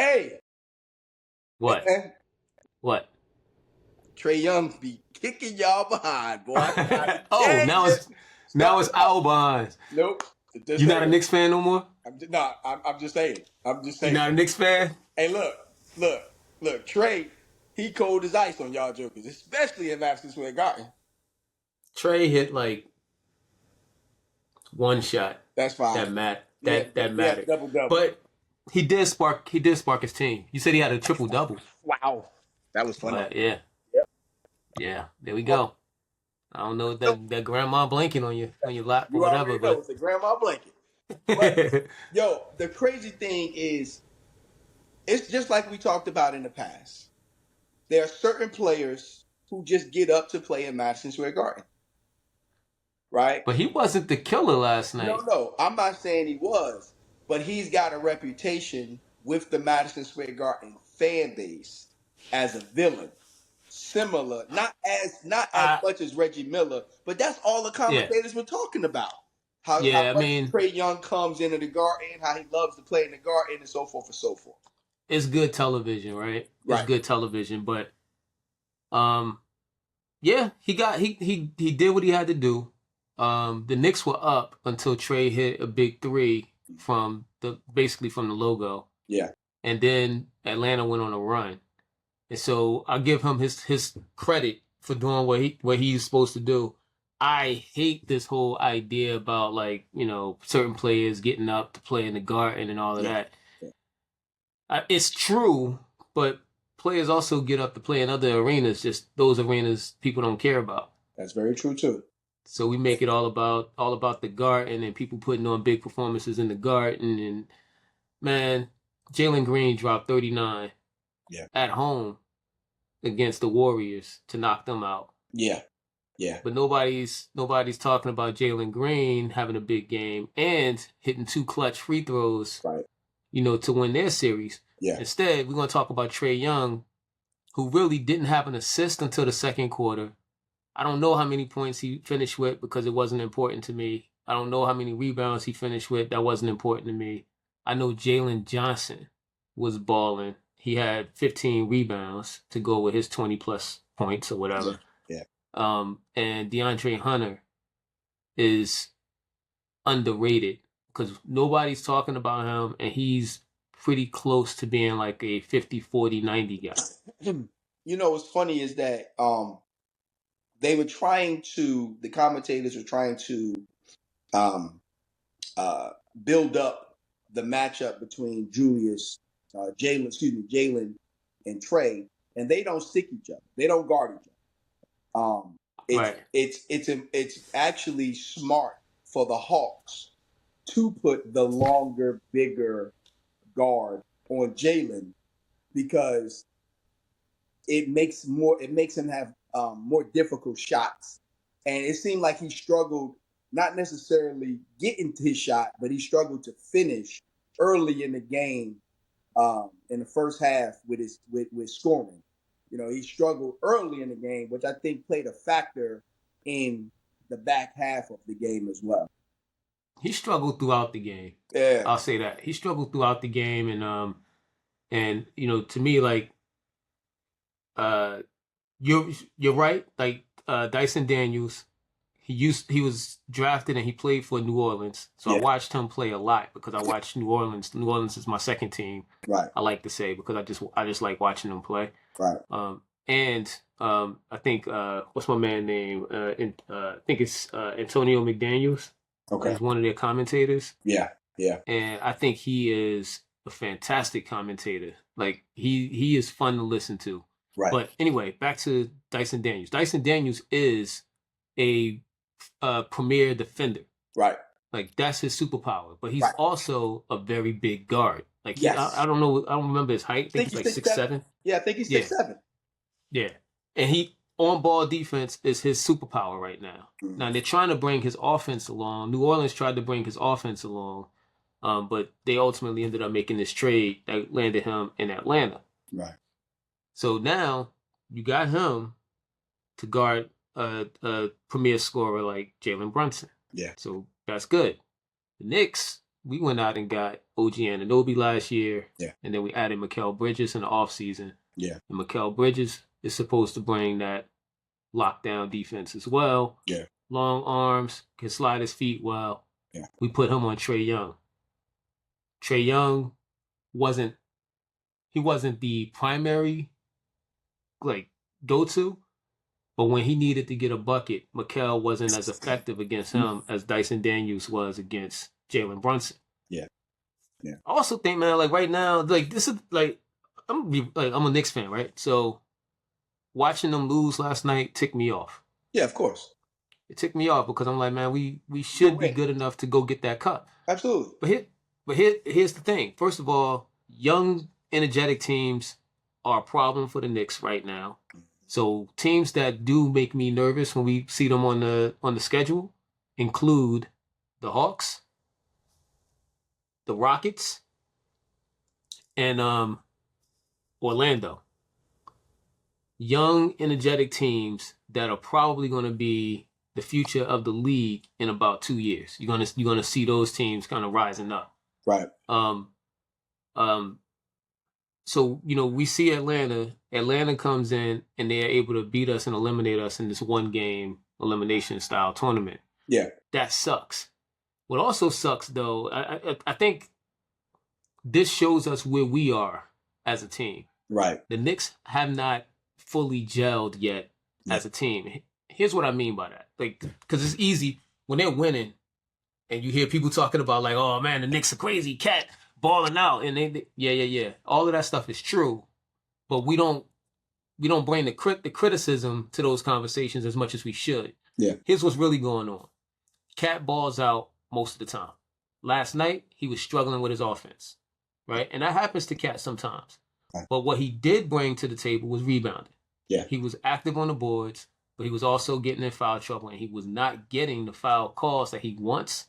Hey, What? man, What? Trae Young be kicking y'all behind, boy. I'm trying to Oh, tell you. now Start it's it off. our bonds. Nope. Just You not a saying. Knicks fan no more? I'm just saying. I'm just You saying. not a Knicks fan? Hey, look. Trey, he cold as ice on y'all jokers, especially in Madison Square Garden. Trae hit like one shot That's fine. that He had a mattered. double double. But he did spark his team. You said he had a triple double. Wow, that was funny. But yeah. Yep. Yeah, there we go. I don't know if that grandma blanking on your lap or You whatever, already know but it's a grandma blanket. But yo, the crazy thing is, it's just like we talked about in the past. There are certain players who just get up to play in Madison Square Garden, right? but he wasn't the killer last night. No, I'm not saying he was, but he's got a reputation with the Madison Square Garden fan base as a villain. Similar, not as I much as Reggie Miller, but that's all the Yeah. commentators were talking about. How Yeah, I much mean, Trae Young comes into the Garden, how he loves to play in the Garden, and so forth and so forth. it's good television, right? It's Right. good television, but um yeah, he did what he had to do. The Knicks were up until Trey hit a big three from the logo. Yeah. And then Atlanta went on a run. And so I give him his credit for doing what he's supposed to do. I hate this whole idea about like, certain players getting up to play in the Garden and all of Yeah. that. Yeah. It's true, but players also get up to play in other arenas, just those arenas people don't care about. That's very true too. So we make it all about the Garden and people putting on big performances in the Garden. And man, Jalen Green dropped 39 Yeah. at home against the Warriors to knock them out. Yeah. Yeah. But nobody's talking about Jalen Green having a big game and hitting 2 clutch free throws, Right. to win their series. Yeah. Instead, we're going to talk about Trae Young, who really didn't have an assist until the second quarter. I don't know how many points he finished with because it wasn't important to me. I don't know how many rebounds he finished with. That wasn't important to me. I know Jalen Johnson was balling. He had 15 rebounds to go with his 20 plus points or whatever. Yeah. And DeAndre Hunter is underrated because nobody's talking about him, and he's pretty close to being like a 50, 40, 90 guy. What's funny is that the commentators were trying to um, build up the matchup between Jalen and Trae, and they don't stick each other. They don't guard each other. Right. It's actually smart for the Hawks to put the longer, bigger guard on Jalen because it makes him have more difficult shots. And it seemed like he struggled not necessarily getting to his shot, but he struggled to finish early in the game in the first half with scoring. He struggled early in the game, which I think played a factor in the back half of the game as well. He struggled throughout the game. Yeah. I'll say that. He struggled throughout the game, and to me, like, you're right. Like, Dyson Daniels, he was drafted and he played for New Orleans. So I watched him play a lot because I watched New Orleans. New Orleans is my second team. Right. I like to say because I just like watching them play. Right. I think what's my man name? I think it's Antonio McDaniels. Okay. He's one of their commentators. Yeah. Yeah. And I think he is a fantastic commentator. Like he is fun to listen to. Right. But anyway, back to Dyson Daniels. Dyson Daniels is a premier defender. Right. Like that's his superpower. But he's also a very big guard. Like I don't know. I don't remember his height. I think he's like 6'7". Yeah, I think he's 6'7". Yeah. And he on ball defense is his superpower right now. Mm-hmm. Now they're trying to bring his offense along. New Orleans tried to bring his offense along, but they ultimately ended up making this trade that landed him in Atlanta. Right. So now you got him to guard a premier scorer like Jalen Brunson. Yeah. So that's good. The Knicks we went out and got OG Anunoby last year, Yeah. and then we added Mikal Bridges in the offseason. Yeah. And Mikal Bridges is supposed to bring that lockdown defense as well. Yeah. Long arms, can slide his feet well. Yeah. We put him on Trae Young. Trae Young wasn't the primary go-to, but when he needed to get a bucket, Mikal wasn't as effective against him as Dyson Daniels was against Jalen Brunson. Yeah. Yeah. I also think, man, like right now, like this is like I'm a Knicks fan, right? So watching them lose last night ticked me off. Yeah, of course. It ticked me off because I'm like, man, we should be good enough to go get that cup. Absolutely. But here's the thing. First of all, young, energetic teams are a problem for the Knicks right now. So teams that do make me nervous when we see them on the schedule include the Hawks, the Rockets, and Orlando. Young, energetic teams that are probably going to be the future of the league in about 2 years. You're gonna see those teams kind of rising up. Right. So, we see Atlanta. Atlanta comes in and they're able to beat us and eliminate us in this one game elimination style tournament. Yeah. That sucks. What also sucks, though, I think this shows us where we are as a team. Right. The Knicks have not fully gelled yet as a team. Here's what I mean by that. Like, because it's easy when they're winning and you hear people talking about like, oh man, the Knicks are crazy, cat balling out, and yeah. All of that stuff is true, but we don't bring the criticism to those conversations as much as we should. Yeah. Here's what's really going on. Cat balls out most of the time. Last night, he was struggling with his offense, right? And that happens to Cat sometimes. Right. But what he did bring to the table was rebounding. Yeah. He was active on the boards, but he was also getting in foul trouble, and he was not getting the foul calls that he wants.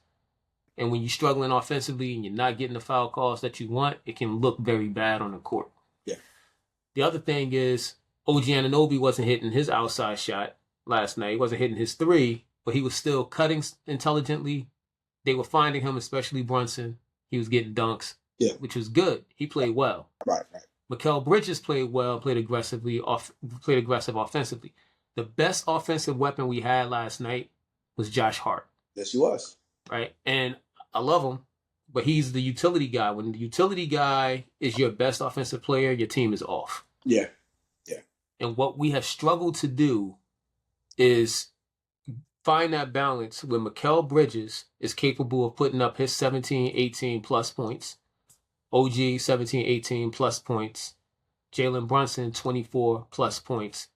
And when you're struggling offensively and you're not getting the foul calls that you want, it can look very bad on the court. Yeah. The other thing is OG Anunoby wasn't hitting his outside shot last night. He wasn't hitting his three, but he was still cutting intelligently. They were finding him, especially Brunson. He was getting dunks, which was good. He played well. Right. Mikal Bridges played well, played aggressive offensively. The best offensive weapon we had last night was Josh Hart. Yes, he was. Right? And I love him, but he's the utility guy. When the utility guy is your best offensive player, your team is off. Yeah. And what we have struggled to do is find that balance where Mikal Bridges is capable of putting up his 17, 18 plus points. OG, 17, 18 plus points. Jalen Brunson, 24 plus points.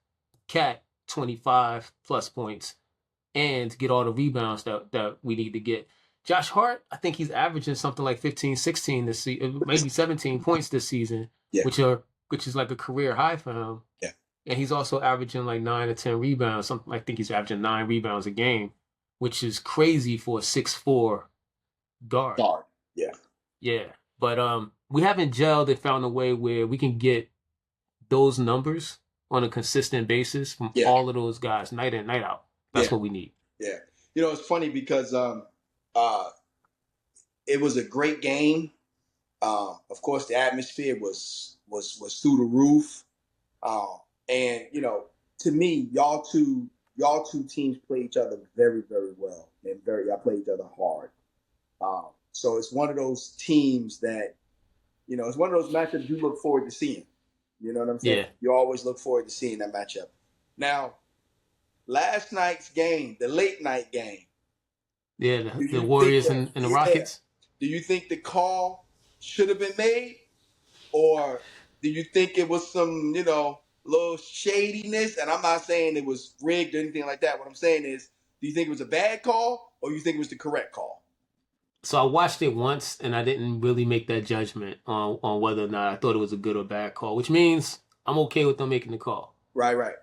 Cat, 25 plus points. And get all the rebounds that we need to get. Josh Hart, I think he's averaging something like 15, 16 this season, maybe 17 points this season, which is like a career high for him. Yeah. And he's also averaging like 9 or 10 rebounds. I think he's averaging 9 rebounds a game, which is crazy for a 6'4" guard. Yeah. But we haven't gelled and found a way where we can get those numbers on a consistent basis from all of those guys night in, night out. That's what we need. Yeah. It's funny because it was a great game. Of course, the atmosphere was through the roof. And to me, y'all two teams play each other very, very well, and y'all play each other hard. So it's one of those teams that, it's one of those matchups you look forward to seeing. You know what I'm saying? Yeah. You always look forward to seeing that matchup. Now, last night's game, the late night game. Yeah, the Warriors and the Rockets. Do you think the call should have been made? Or do you think it was some, little shadiness? And I'm not saying it was rigged or anything like that. What I'm saying is, do you think it was a bad call or you think it was the correct call? So I watched it once and I didn't really make that judgment on whether or not I thought it was a good or bad call, which means I'm okay with them making the call. Right.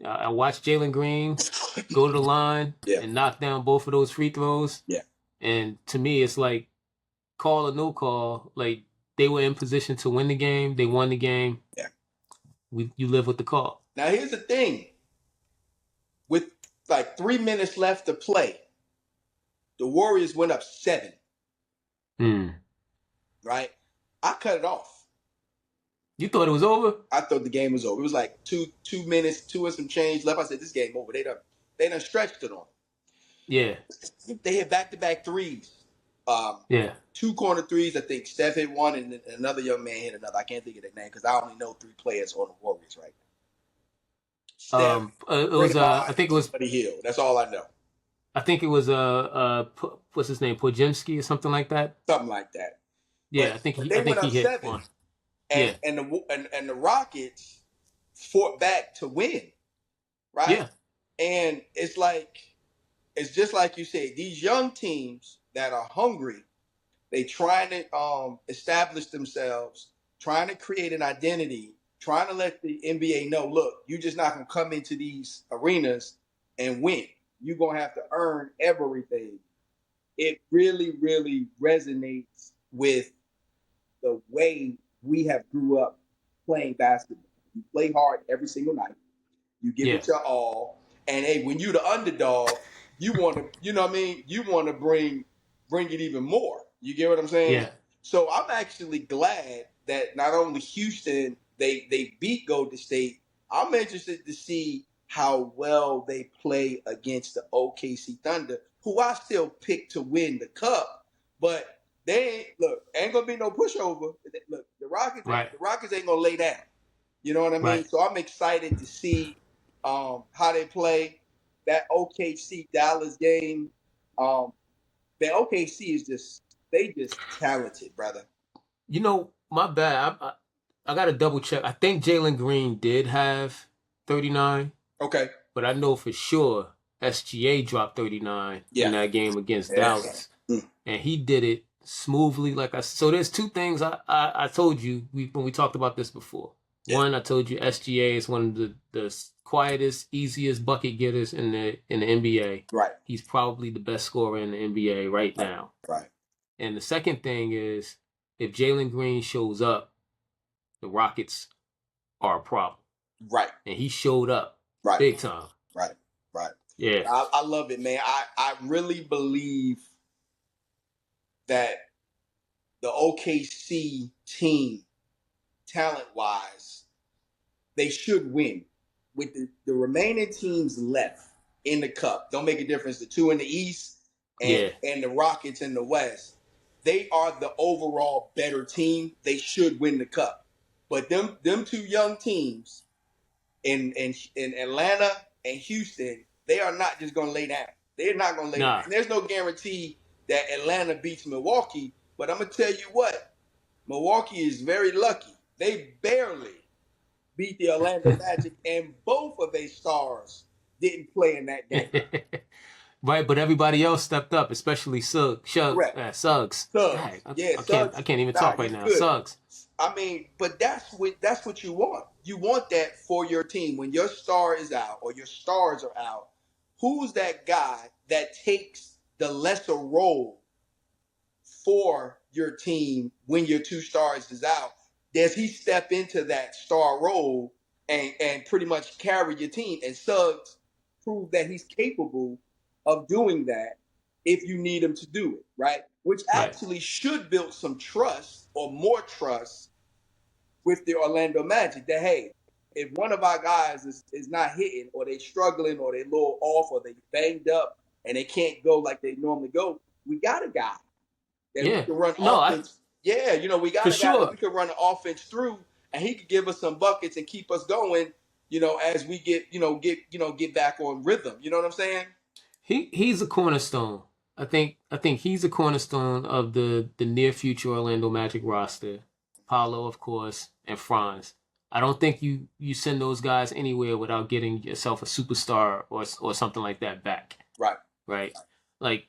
I watched Jalen Green go to the line and knock down both of those free throws. Yeah. And to me, it's like call or no call. Like they were in position to win the game. They won the game. Yeah. You live with the call. Now, here's the thing. With like 3 minutes left to play, the Warriors went up 7. right? I cut it off. You thought it was over? I thought the game was over. It was like 2 minutes, two and some change left. I said, this game over. They done stretched it on. Yeah. They hit back-to-back threes. Yeah. 2 corner threes. I think Steph hit one and another young man hit another. I can't think of their name because I only know 3 players on the Warriors right now. Steph, It was I think it was Buddy Hill. That's all I know. I think it was what's his name, Pojemski or something like that. Something like that. Yeah, But, I think they went he up hit 7. one. And, Yeah. and the Rockets fought back to win, right? Yeah. And it's just like you said, these young teams that are hungry, they trying to establish themselves, trying to create an identity, trying to let the NBA know, look, you're just not going to come into these arenas and win. You're going to have to earn everything. It really, really resonates with the way we have grew up playing basketball. You play hard every single night. You give it your all. And hey, when you're the underdog, you want to, you know what I mean? You want to bring it even more. You get what I'm saying? Yeah. So I'm actually glad that not only Houston, they beat Golden State. I'm interested to see how well they play against the OKC Thunder, who I still pick to win the cup, but they ain't gonna be no pushover. Look, the Rockets ain't gonna lay down. You know what I mean? Right. So I'm excited to see how they play that OKC Dallas game. The OKC is just talented, brother. You know, my bad. I got to double check. I think Jalen Green did have 39. Okay. But I know for sure SGA dropped 39 in that game against Dallas. And he did it smoothly. So there's 2 things I told you when we talked about this before. Yeah. One, I told you SGA is one of the quietest, easiest bucket getters in the NBA. Right. He's probably the best scorer in the NBA right now. Right. And the second thing is, if Jalen Green shows up, the Rockets are a problem. Right. And he showed up. Right. Big time. Right. Right. Yeah. I love it, man. I really believe that the OKC team, talent-wise, they should win. With the remaining teams left in the cup, don't make a difference. The 2 in the East and the Rockets in the West, they are the overall better team. They should win the cup. But them 2 young teams in Atlanta and Houston, they are not just going to lay down. They're not going to lay down. And there's no guarantee that Atlanta beats Milwaukee. But I'm going to tell you what, Milwaukee is very lucky. They barely beat the Orlando Magic, and both of their stars didn't play in that game. Right, but everybody else stepped up, especially Suggs. Suggs. God, I can't even talk right now. Good. Suggs. I mean, but that's what you want. You want that for your team. When your star is out or your stars are out, who's that guy that takes the lesser role for your team when your 2 stars is out? Does he step into that star role and pretty much carry your team? And Suggs proved that he's capable of doing that if you need him to do it, right? Which actually should build some trust or more trust with the Orlando Magic that, hey, if one of our guys is not hitting or they struggling or they a little off or they banged up and they can't go like they normally go, we got a guy that we can run offense. We got a guy that we can run an offense through, and he could give us some buckets and keep us going, as we get back on rhythm. You know what I'm saying? He's a cornerstone. I think he's a cornerstone of the near future Orlando Magic roster. Paolo, of course, and Franz. I don't think you send those guys anywhere without getting yourself a superstar or something like that back. Right. Like,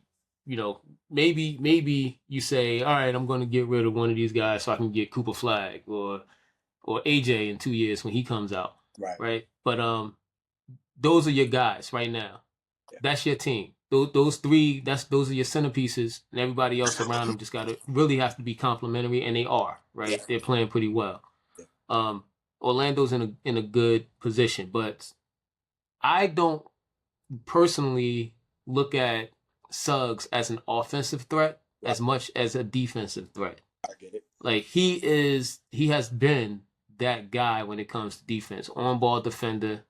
maybe you say, all right, I'm going to get rid of one of these guys so I can get Cooper Flag or AJ in 2 years when he comes out. Right. But those are your guys right now. Yeah. That's your team. Those 3, those are your centerpieces, and everybody else around them just really have to be complimentary, and they are, right? Yeah. They're playing pretty well. Yeah. Orlando's in a good position, but I don't personally look at Suggs as an offensive threat. as much as a defensive threat. I get it. Like he has been that guy when it comes to defense. On ball defender.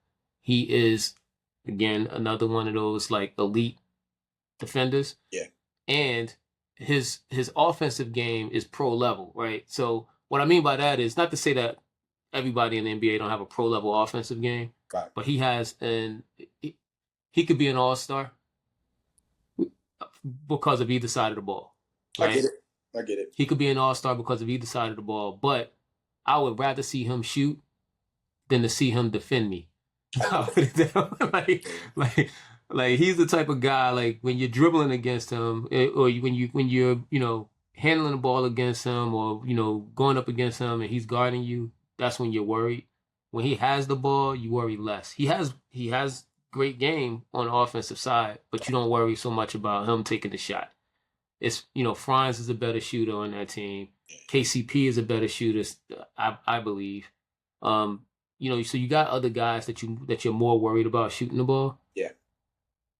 He is again another one of those like elite defenders. Yeah. And his offensive game is pro level, right? So what I mean by that is not to say that everybody in the NBA don't have a pro level offensive game, Right. but he has he could be an all-star because of either side of the ball. Right? I get it. He could be an all-star because of either side of the ball, but I would rather see him shoot than to see him defend me. like he's the type of guy, like when you're dribbling against him, or when you're handling the ball against him, or going up against him and he's guarding you, that's when you're worried. When he has the ball, you worry less. He has great game on the offensive side, but you don't worry so much about him taking the shot. It's Franz is a better shooter on that team. KCP is a better shooter, I believe. So you got other guys that you're more worried about shooting the ball. Yeah.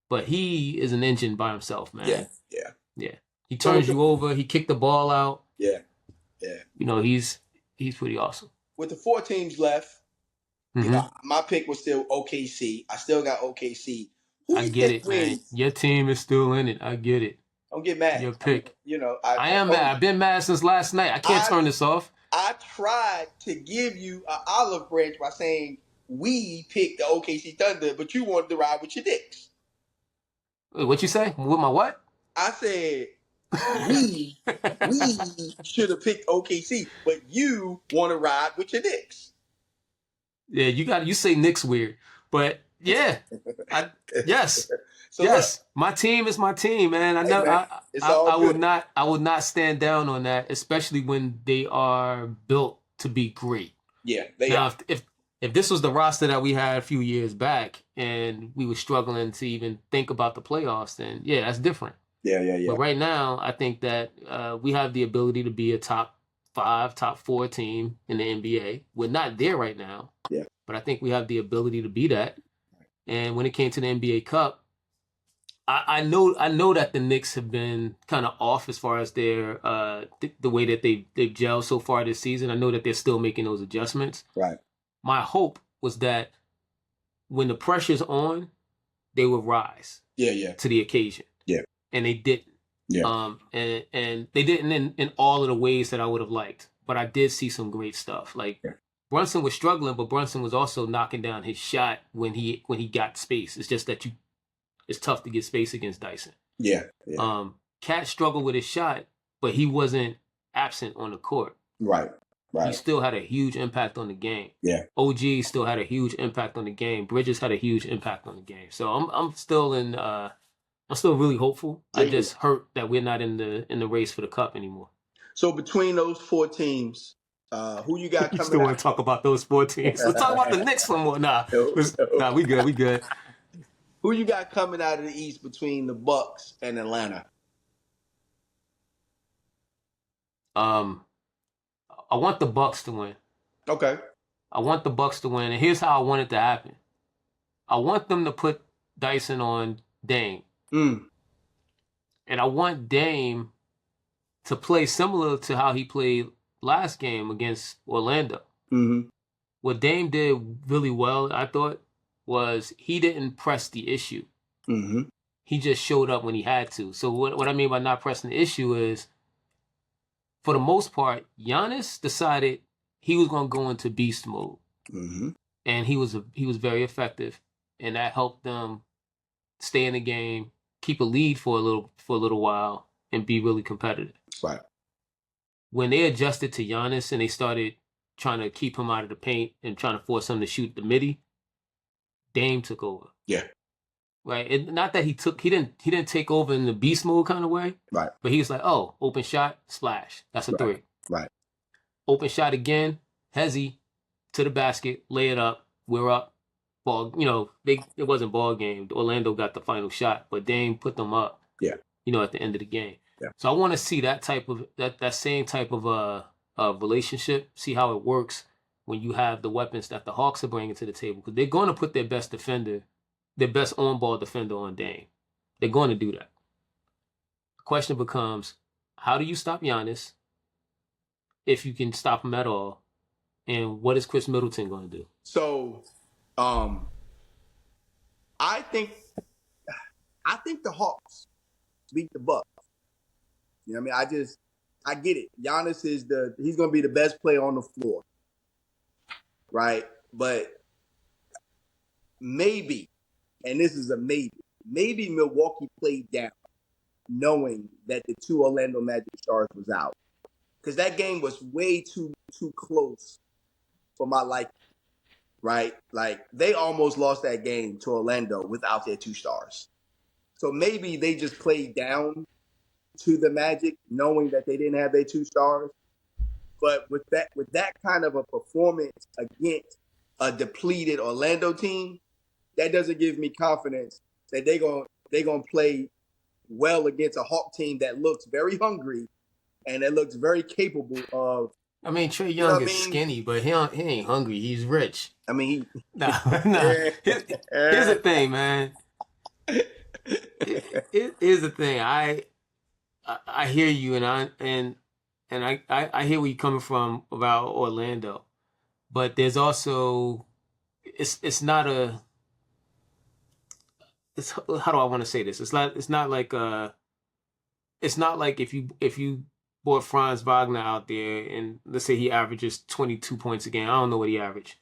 But he is an engine by himself, man. Yeah. He turns you over. He kicked the ball out. Yeah. He's pretty awesome. With the 4 teams left, my pick was still OKC. I still got OKC. I get it, man. Your team is still in it. I get it. Don't get mad. Your pick. I am mad. I've been mad since last night. I can't turn this off. I tried to give you an olive branch by saying we picked the OKC Thunder, but you wanted to ride with your Knicks. Wait, what you say? With my what? I said we should have picked OKC, but you want to ride with your Knicks. Yeah, you say Knicks weird, but yeah, yes. So yes, look, my team is my team, man. I would not stand down on that, especially when they are built to be great. Yeah, they are. If this was the roster that we had a few years back and we were struggling to even think about the playoffs, then yeah, that's different. Yeah. But right now, I think that we have the ability to be a top 5, top 4 team in the NBA. We're not there right now. Yeah. But I think we have the ability to be that. And when it came to the NBA Cup, I know that the Knicks have been kind of off as far as their the way that they've gelled so far this season. I know that they're still making those adjustments. Right. My hope was that when the pressure's on, they would rise. Yeah. To the occasion. Yeah. And they didn't. Yeah. And they didn't in all of the ways that I would have liked. But I did see some great stuff. Like Brunson was struggling, but Brunson was also knocking down his shot when he got space. It's just that it's tough to get space against Dyson. Yeah. Cat struggled with his shot, but he wasn't absent on the court. Right. He still had a huge impact on the game. Yeah. OG still had a huge impact on the game. Bridges had a huge impact on the game. So I'm still really hopeful. I just hurt that we're not in the race for the cup anymore. So between those 4 teams, who you got coming out? You still want to talk about those 4 teams? Let's talk about the Knicks some more. Nah, we good. Who you got coming out of the East between the Bucks and Atlanta? I want the Bucks to win. Okay. I want the Bucks to win, and here's how I want it to happen. I want them to put Dyson on Dame. And I want Dame to play similar to how he played last game against Orlando. What Dame did really well, I thought, was he didn't press the issue. He just showed up when he had to. So what I mean by not pressing the issue is, for the most part, Giannis decided he was going to go into beast mode. And he was very effective, and that helped them stay in the game, keep a lead for a little while, and be really competitive. Right. When they adjusted to Giannis and they started trying to keep him out of the paint and trying to force him to shoot the midi, Dame took over. Yeah. Right. Not that he didn't take over in the beast mode kind of way. Right. But he was like, oh, open shot, splash. That's a 3. Right. Open shot again, Hezzy to the basket, lay it up. We're up. Ball. It wasn't ball game. Orlando got the final shot, but Dame put them up. Yeah. At the end of the game. Yeah. So I want to see that type of that same type of relationship. See how it works when you have the weapons that the Hawks are bringing to the table, because they're going to put their best on-ball defender on Dame. They're going to do that. The question becomes, How do you stop Giannis if you can stop him at all? And what is Chris Middleton going to do? So, um, I think the Hawks beat the Bucks. You know what I mean? I get it. Giannis he's going to be the best player on the floor, right? But maybe, and this is a maybe Milwaukee played down, knowing that the two Orlando Magic stars was out, because that game was way too close for my liking, right? Like they almost lost that game to Orlando without their two stars. So maybe they just played down to the Magic, knowing that they didn't have their two stars. But with that kind of a performance against a depleted Orlando team, that doesn't give me confidence that they're gonna play well against a Hawk team that looks very hungry and that looks very capable of. I mean, Trae You know Young what I is mean? skinny, but he ain't hungry. He's rich. I mean, Nah, nah. Here's the thing, man. Here's the thing. I hear you, and I hear where you're coming from about Orlando, but there's also it's not a it's how do I want to say this? It's not like if you brought Franz Wagner out there and let's say he averages 22 points a game. I don't know what he averaged.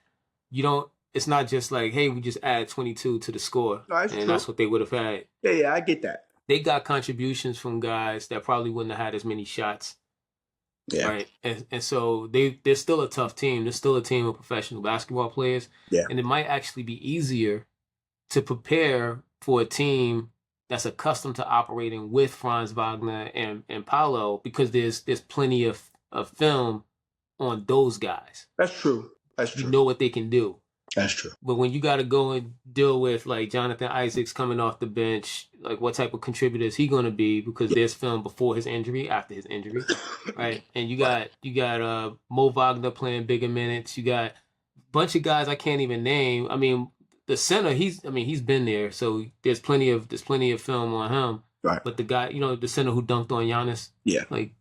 You don't. It's not just like, hey, we just add 22 to the score, no, that's and true. that's what they would have had. Yeah, I get that. They got contributions from guys that probably wouldn't have had as many shots. Yeah. Right. And so they're still a tough team. They're still a team of professional basketball players. Yeah. And it might actually be easier to prepare for a team that's accustomed to operating with Franz Wagner and Paolo because there's plenty of film on those guys. That's true. That's true. You know what they can do. That's true. But when you got to go and deal with like Jonathan Isaacs coming off the bench, like what type of contributor is he going to be? Because there's film before his injury, after his injury, right? And you got Mo Wagner playing bigger minutes. You got a bunch of guys I can't even name. I mean, the center, he's been there, so there's plenty of film on him. Right. But the guy, the center who dunked on Giannis, yeah, like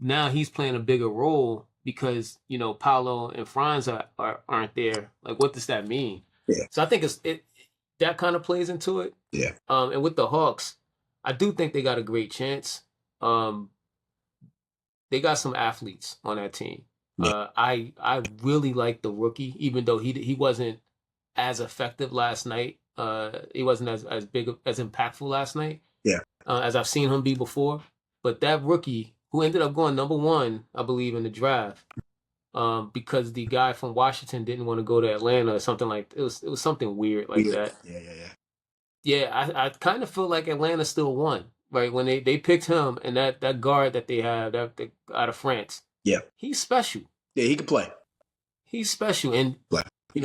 now he's playing a bigger role. Because Paolo and Franz aren't there. Like, what does that mean? Yeah. So I think that kind of plays into it. Yeah. And with the Hawks, I do think they got a great chance. They got some athletes on that team. Yeah. I really like the rookie, even though he wasn't as effective last night. He wasn't as big as impactful last night. Yeah. As I've seen him be before. But that rookie, who ended up going number 1, I believe, in the draft, because the guy from Washington didn't want to go to Atlanta or something like it was something weird like that. Yeah. Yeah, I kind of feel like Atlanta still won, right? When they picked him and that guard that they have out of France. Yeah. He's special. Yeah, he can play. He's special. And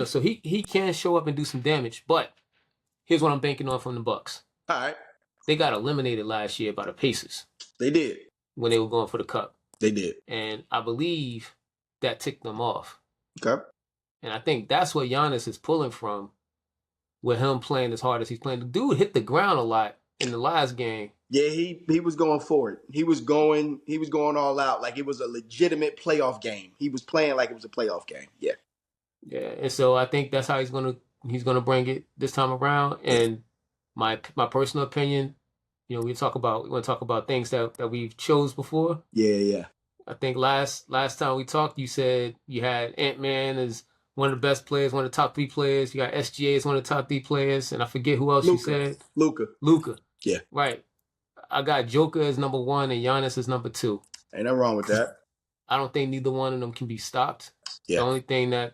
so he can show up and do some damage. But here's what I'm banking on from the Bucks. All right. They got eliminated last year by the Pacers. They did. When they were going for the cup. They did. And I believe that ticked them off. Okay. And I think that's what Giannis is pulling from with him playing as hard as he's playing. The dude hit the ground a lot in the last game. Yeah, he was going for it. He was going all out like it was a legitimate playoff game. He was playing like it was a playoff game. Yeah. Yeah, and so I think that's how he's gonna bring it this time around. And my personal opinion, we want to talk about things that we've chose before. Yeah. I think last time we talked, you said you had Ant-Man as one of the best players, one of the top 3 players. You got SGA as one of the top 3 players, and I forget who else you said. Luka. Yeah. Right. I got Joker as number 1 and Giannis as number 2. Ain't nothing wrong with that. I don't think neither one of them can be stopped. Yeah. The only thing that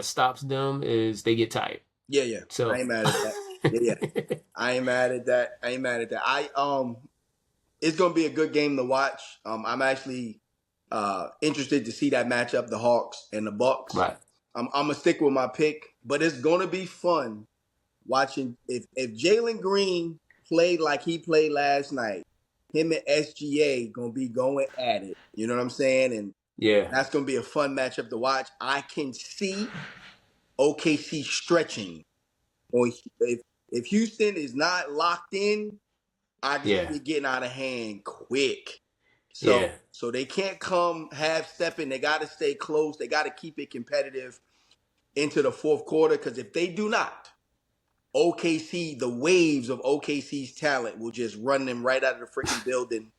stops them is they get tired. Yeah. So I ain't mad at that. Yeah. I ain't mad at that. It's gonna be a good game to watch. I'm actually interested to see that matchup, the Hawks and the Bucks. Right. I'm gonna stick with my pick, but it's gonna be fun watching if Jalen Green played like he played last night. Him and SGA gonna be going at it. You know what I'm saying? And yeah, that's gonna be a fun matchup to watch. I can see OKC stretching. If Houston is not locked in, I can be getting out of hand quick. Yeah. So they can't come half stepping. They got to stay close. They got to keep it competitive into the fourth quarter, because if they do not, OKC, the waves of OKC's talent will just run them right out of the freaking building.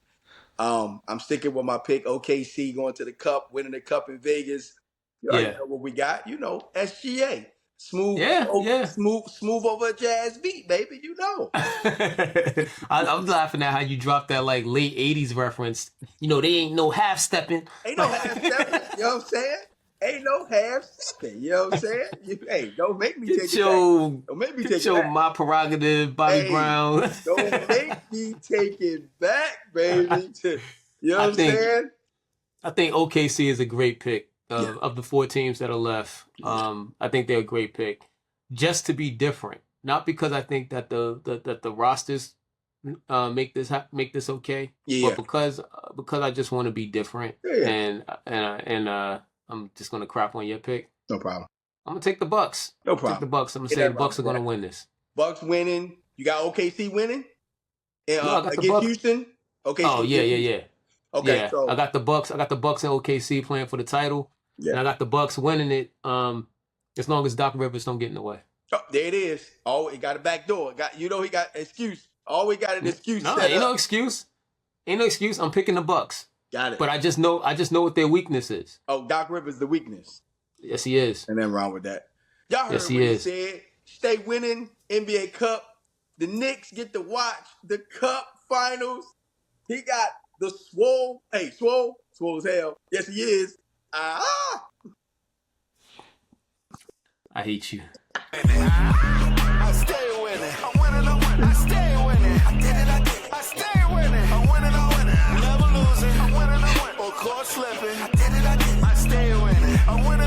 I'm sticking with my pick. OKC going to the cup, winning the cup in Vegas. You already Yeah. know what we got. You know, SGA. Smooth, Yeah. smooth over a jazz beat, baby. You know. I'm laughing at how you dropped that like late 80s reference. You know, they ain't no half stepping. Ain't no half stepping. You know what I'm saying? Ain't no half stepping. You know what I'm saying? Hey, don't make me take it back. Don't make me take it back. My prerogative, Bobby Brown. Don't make me take it back, baby. You know what I'm saying? I think OKC is a great pick of the 4 teams that are left. I think they're a great pick, just to be different. Not because I think that the rosters make this okay, but because I just want to be different. And I'm just gonna crap on your pick. No problem. I'm gonna take the Bucks. No problem. Take the Bucks. I'm gonna say the Bucks are gonna win this. Bucks winning. You got OKC winning against Houston. Okay. Oh yeah. Okay, yeah. so I got the Bucks. I got the Bucks and OKC playing for the title. Yeah. And I got the Bucks winning it. As long as Doc Rivers don't get in the way. Oh, there it is. Oh, he got a back door. He got excuse. Always got an excuse. No, ain't no excuse. Ain't no excuse. I'm picking the Bucks. Got it. But I just know what their weakness is. Oh, Doc Rivers the weakness. Yes, he is. And nothing wrong with that. Y'all heard what he said. Stay winning NBA Cup. The Knicks get to watch the Cup Finals. He got the swole. Hey, swole as hell. Yes, he is. I hate you. I stay winning. I'm winning. I stay winning. I did it. I stay winning. I'm winning. Never losing. I'm winning. Or caught slipping. I did it. I stay winning. I'm winning.